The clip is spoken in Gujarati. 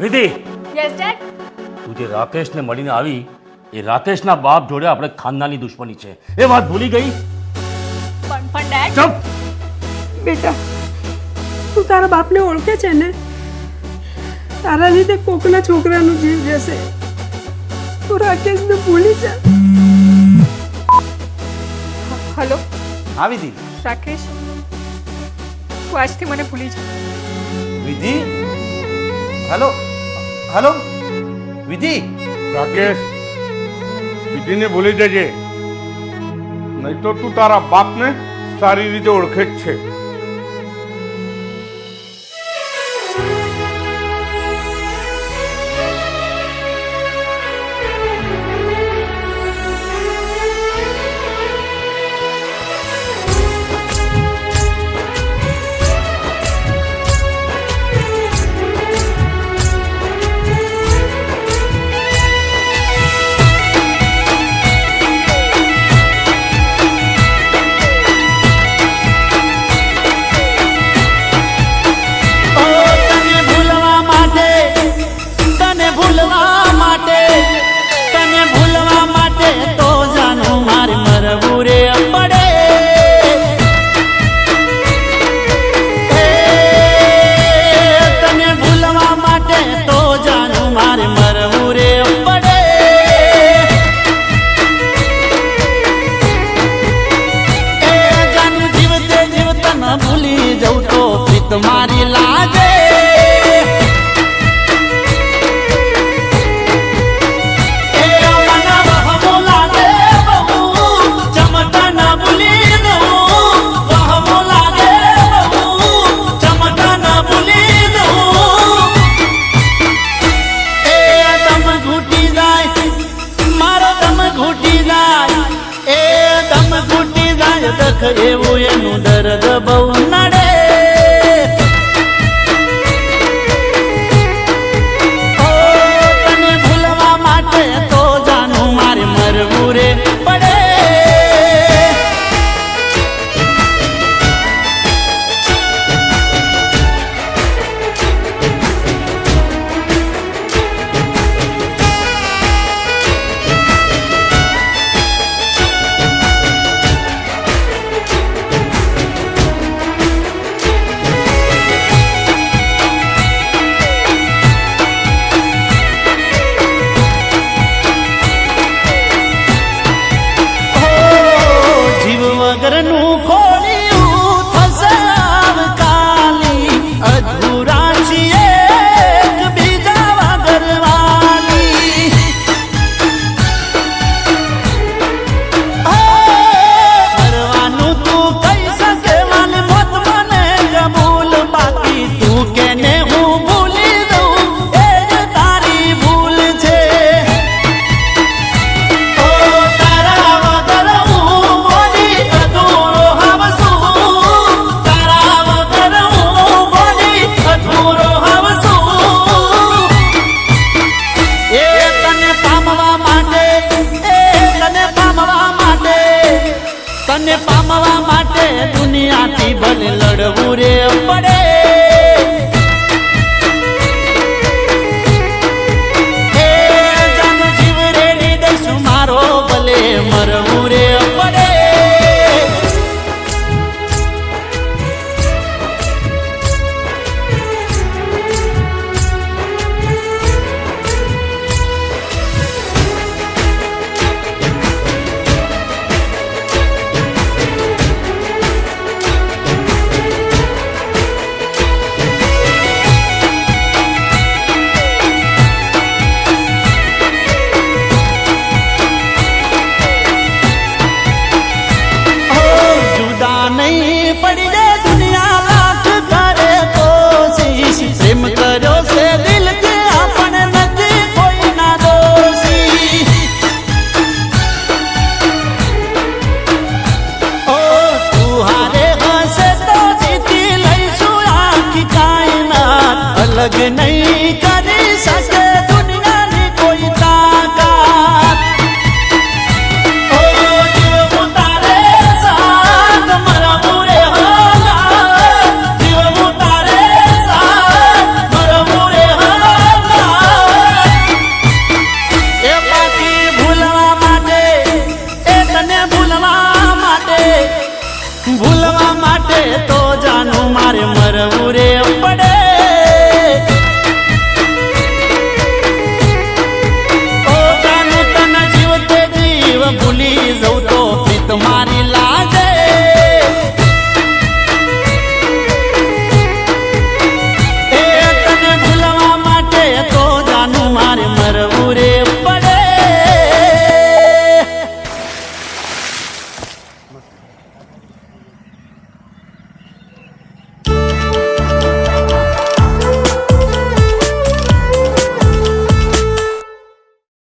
વિધિ, યસ ડેડ. તું જે રાકેશને મળીને આવી એ રાકેશના બાપ જોડે આપણે ખાનદાની દુશ્મની છે એ વાત ભૂલી ગઈ? પણ ડેડ. ચૂપ. બેટા તું તારા બાપને ઓળખે છે ને? તારા લીધે કોકના છોકરાનું જીવ જશે. તું રાકેશને ભૂલી જા. હલો હા વિધિ. રાકેશ, તું આજથી મને ભૂલી જા. વિધિ, હેલો હેલો વિધિ. રાકેશ, વિધિને ભૂલી જજે, નહીં તો તું તારા બાપને સારી રીતે ઓળખે જ છે. तुम्हारी लाजे એવું એનું દર્દ બહુ નડે. તને ભૂલવા માટે તો જાનું મારે મરવું રે પડે. તને પામવા માટે દુનિયાથી ભલે લડવું રે પડે. જાનો જીવ રેડી દઈશું મારો ભલે મરવું રે પડે. અલગ નહીં કરી શકે દુનિયાની કોઈ તાકાત. ઓ જીવ તારે સાથ મરવું રે જીવ તારે સાથ મરવું રે ભૂલવા માટે તો